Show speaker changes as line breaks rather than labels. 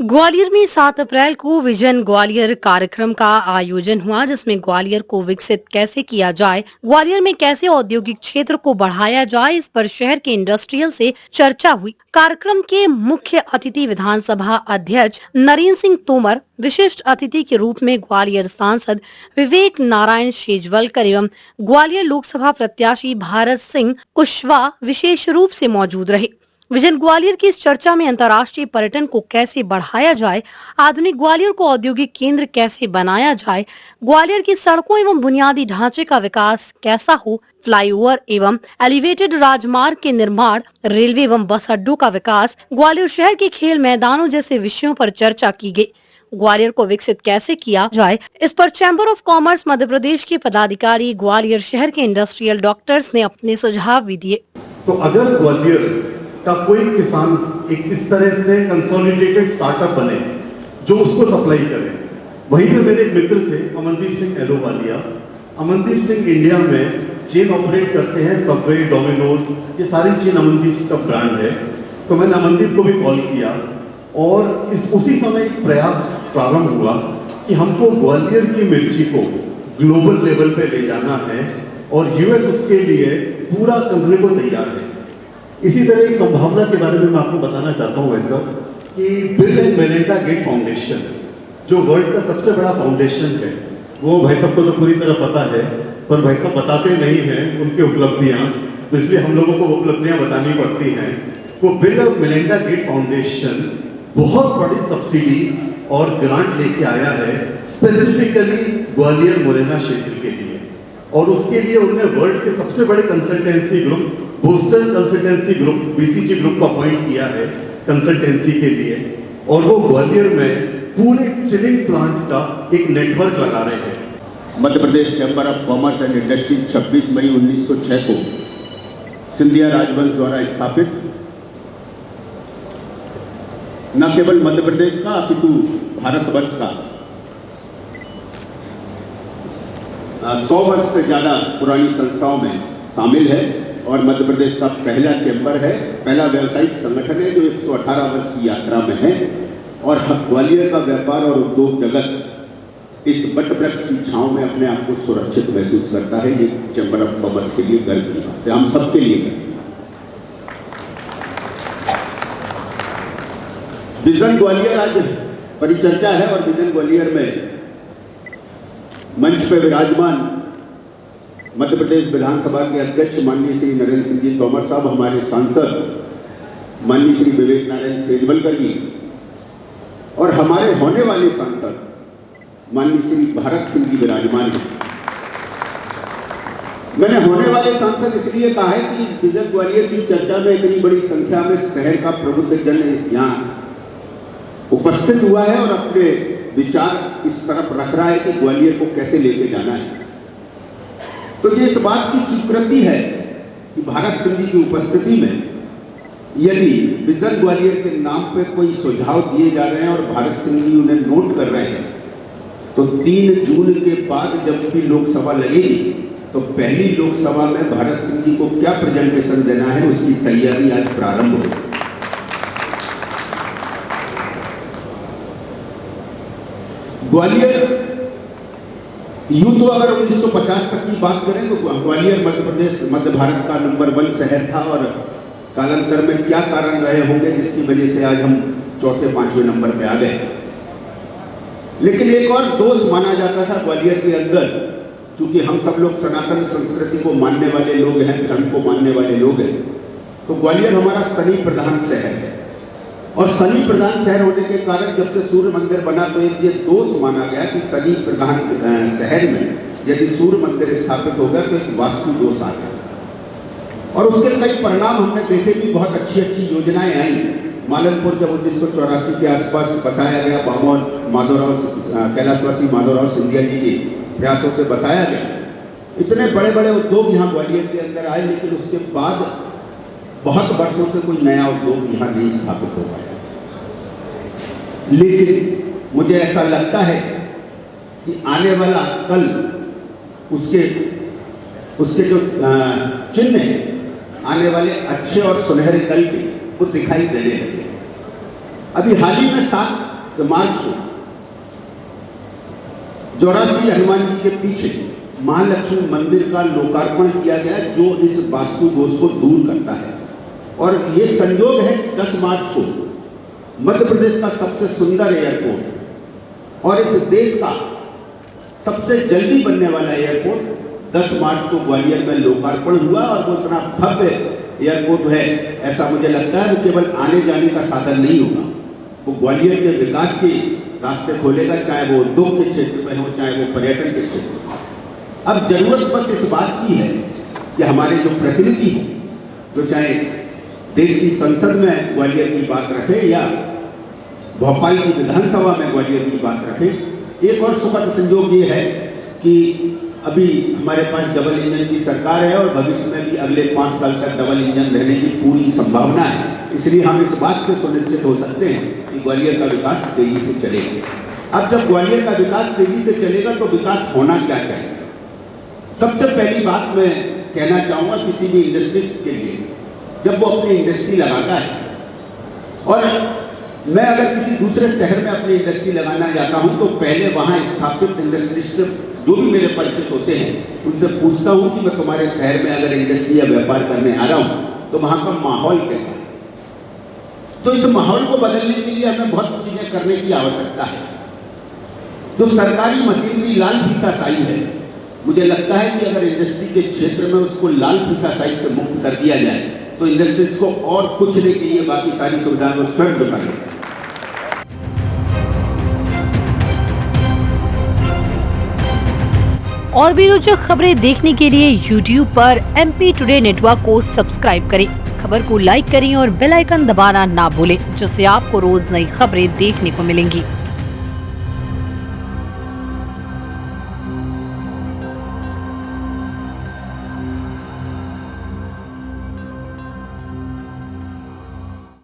ग्वालियर में 7 अप्रैल को विजन ग्वालियर कार्यक्रम का आयोजन हुआ, जिसमें ग्वालियर को विकसित कैसे किया जाए, ग्वालियर में कैसे औद्योगिक क्षेत्र को बढ़ाया जाए, इस पर शहर के इंडस्ट्रियल से चर्चा हुई। कार्यक्रम के मुख्य अतिथि विधानसभा अध्यक्ष नरेंद्र सिंह तोमर, विशिष्ट अतिथि के रूप में ग्वालियर सांसद विवेक नारायण शेजवलकर एवं ग्वालियर लोकसभा प्रत्याशी भारत सिंह कुशवाहा विशेष रूप से मौजूद रहे। विजन ग्वालियर की इस चर्चा में अंतर्राष्ट्रीय पर्यटन को कैसे बढ़ाया जाए, आधुनिक ग्वालियर को औद्योगिक केंद्र कैसे बनाया जाए, ग्वालियर की सड़कों एवं बुनियादी ढांचे का विकास कैसा हो, फ्लाईओवर एवं एलिवेटेड राजमार्ग के निर्माण, रेलवे एवं बस अड्डों का विकास, ग्वालियर शहर के खेल मैदानों जैसे विषयों पर चर्चा की गई। ग्वालियर को विकसित कैसे किया जाए, इस पर chamber of commerce Madhya Pradesh के पदाधिकारी, ग्वालियर शहर के इंडस्ट्रियल डॉक्टर्स ने अपने सुझाव भी दिए।
तो अगर ग्वालियर का कोई किसान एक इस तरह से कंसोलिडेटेड स्टार्टअप बने जो उसको सप्लाई करे। वहीं पे मेरे एक मित्र थे अमनदीप सिंह एलोवालिया। अमनदीप सिंह इंडिया में चेन ऑपरेट करते हैं, सबवे, डोमिनोज, ये सारी चेन अमनदीप का ब्रांड है। तो मैंने अमनदीप को भी कॉल किया और उसी समय एक प्रयास प्रारंभ हुआ कि हमको ग्वालियर की मिर्ची को ग्लोबल लेवल पे ले जाना है और यूएस उसके लिए पूरा करने को तैयार है। इसी तरह की संभावना के बारे में मैं आपको बताना चाहता हूँ ऐसा कि Bill and Melinda Gates foundation जो वर्ल्ड का सबसे बड़ा फाउंडेशन है, वो भाई साहब को तो पूरी तरह पता है, पर भाई साहब बताते नहीं हैं उनकी उपलब्धियाँ, तो इसलिए हम लोगों को उपलब्धियाँ बतानी पड़ती हैं। वो Bill and Melinda Gates foundation बहुत बड़ी सब्सिडी और ग्रांट लेके आया है स्पेसिफिकली ग्वालियर मुरैना क्षेत्र के लिए, और उसके लिए उन्होंने वर्ल्ड के सबसे बड़े consultancy group Boston consultancy group BCG group को अपॉइंट किया है कंसल्टेंसी के लिए, और वो ग्वालियर में पूरे चिलिंग प्लांट का एक नेटवर्क लगा रहे हैं।
Madhya Pradesh chamber of commerce and industries 26 मई 1906 को सिंधिया राजवंश द्वारा स्थापित न केवल मध्य प्रदेश का अपितु भारतवर्ष का 100 वर्ष से ज्यादा पुरानी संस्थाओं में शामिल है और मध्य प्रदेश का पहला चैम्बर है, पहला व्यावसायिक संगठन है जो 118 वर्ष की यात्रा में है। और ग्वालियर का व्यापार और उद्योग जगत इस वट वृक्ष की छांव में अपने आप को सुरक्षित महसूस करता है। ये चैम्बर ऑफ कॉमर्स के लिए गर्व की बात है, हम सबके लिए गर्व। विजन ग्वालियर आज परिचर्चा है और विजन ग्वालियर में मंच पर विराजमान मध्य प्रदेश विधानसभा के अध्यक्ष माननीय श्री नरेंद्र सिंह जी तोमर साहब, हमारे सांसद माननीय श्री विवेक नारायण शेजवलकर जी और हमारे होने वाले सांसद माननीय श्री भारत सिंह जी विराजमान हैं। मैंने होने वाले सांसद इसलिए कहा है कि इस विजन ग्वालियर की चर्चा में इतनी बड़ी संख्या में शहर का प्रबुद्ध जन यहाँ उपस्थित हुआ है और अपने विचार इस तरफ रख रहा है कि ग्वालियर को कैसे लेके जाना है। तो ये इस बात की स्वीकृति है कि भारत सिंह जी की उपस्थिति में यदि विजन ग्वालियर के नाम पे कोई सुझाव दिए जा रहे हैं और भारत सिंह जी उन्हें नोट कर रहे हैं, तो 3 जून के बाद जब भी लोकसभा लगेगी तो पहली लोकसभा में भारत सिंह जी को क्या प्रेजेंटेशन देना है उसकी तैयारी आज प्रारंभ होगी। ग्वालियर यूं तो अगर 1950 तक की बात करें तो ग्वालियर मध्य प्रदेश मध्य भारत का नंबर 1 शहर था और कालांतर में क्या कारण रहे होंगे जिसकी वजह से आज हम 4-5वें नंबर पे आ गए। लेकिन एक और दोष माना जाता था ग्वालियर के अंदर, क्योंकि हम सब लोग सनातन संस्कृति को मानने वाले लोग हैं, धर्म को मानने वाले लोग हैं, तो ग्वालियर हमारा शनि प्रधान शहर है और शनि प्रधान शहर होने के कारण जब से सूर्य मंदिर बना तो एक ये दोष माना गया कि शनि प्रधान शहर में यदि सूर्य मंदिर स्थापित हो गया तो एक वास्तु दोष आ गया। और उसके कई परिणाम हमने देखे भी, बहुत अच्छी अच्छी योजनाएं आई। मालनपुर जब 1984 के आसपास बसाया गया, बामोल माधवराव कैलाशवासी माधवराव सिंधिया जी के प्रयासों से बसाया गया, इतने बड़े बड़े उद्योग यहाँ ग्वालियर के अंदर आए, लेकिन उसके बाद बहुत वर्षों से कोई नया उद्योग यहाँ नहीं स्थापित हो पाया। लेकिन मुझे ऐसा लगता है कि आने वाला कल उसके जो चिन्ह है आने वाले अच्छे और सुनहरे कल के वो दिखाई देने लगे। अभी हाल ही में 7 मार्च को 84 हनुमान जी के पीछे महालक्ष्मी मंदिर का लोकार्पण किया गया, जो इस वास्तु दोष को दूर करता है। और ये संयोग है कि 10 मार्च को मध्य प्रदेश का सबसे सुंदर एयरपोर्ट और इस देश का सबसे जल्दी बनने वाला एयरपोर्ट 10 मार्च को ग्वालियर में लोकार्पण हुआ। और वो इतना भव्य एयरपोर्ट है, ऐसा मुझे लगता है वो केवल आने जाने का साधन नहीं होगा, वो ग्वालियर के विकास के रास्ते खोलेगा, चाहे वो उद्योग के क्षेत्र में हो, चाहे वो पर्यटन के क्षेत्र में। अब जरूरत बस इस बात की है कि हमारे जो प्रतिनिधि हैं, जो चाहे देश की संसद में ग्वालियर की बात रखे या भोपाल की विधानसभा में ग्वालियर की बात रखे। एक और सुखद संयोग ये है कि अभी हमारे पास डबल इंजन की सरकार है और भविष्य में भी अगले 5 साल तक डबल इंजन रहने की पूरी संभावना है। इसलिए हम इस बात से सुनिश्चित हो सकते हैं कि ग्वालियर का विकास तेजी से चलेगा। अब जब ग्वालियर का विकास तेजी से चलेगा तो विकास होना क्या चाहिए? सबसे पहली बात मैं कहना चाहूँगा किसी भी इंडस्ट्रिस्ट के लिए, जब वो अपनी इंडस्ट्री लगाता है, और मैं अगर किसी दूसरे शहर में अपनी इंडस्ट्री लगाना जाता हूं तो पहले वहां स्थापित इंडस्ट्रिस्ट से जो भी मेरे परिचित होते हैं उनसे पूछता हूं कि मैं तुम्हारे शहर में अगर इंडस्ट्री या व्यापार करने आ रहा हूं तो वहां का माहौल कैसा है। तो इस माहौल को बदलने के लिए हमें बहुत चीजें करने की आवश्यकता है। जो सरकारी मशीनरी लाल फीताशाही है, मुझे लगता है कि अगर इंडस्ट्री के क्षेत्र में उसको लाल फीताशाही से मुक्त कर दिया जाए तो इंडस्ट्रीज को और कुछ नहीं चाहिए, बाकी सारी सुविधाएं वो स्वयं जुटाएंगे।
और भी रोचक खबरें देखने के लिए YouTube पर MP टुडे नेटवर्क को सब्सक्राइब करें, खबर को लाइक करें और बेल आइकन दबाना ना भूलें, जिससे आपको रोज नई खबरें देखने को मिलेंगी।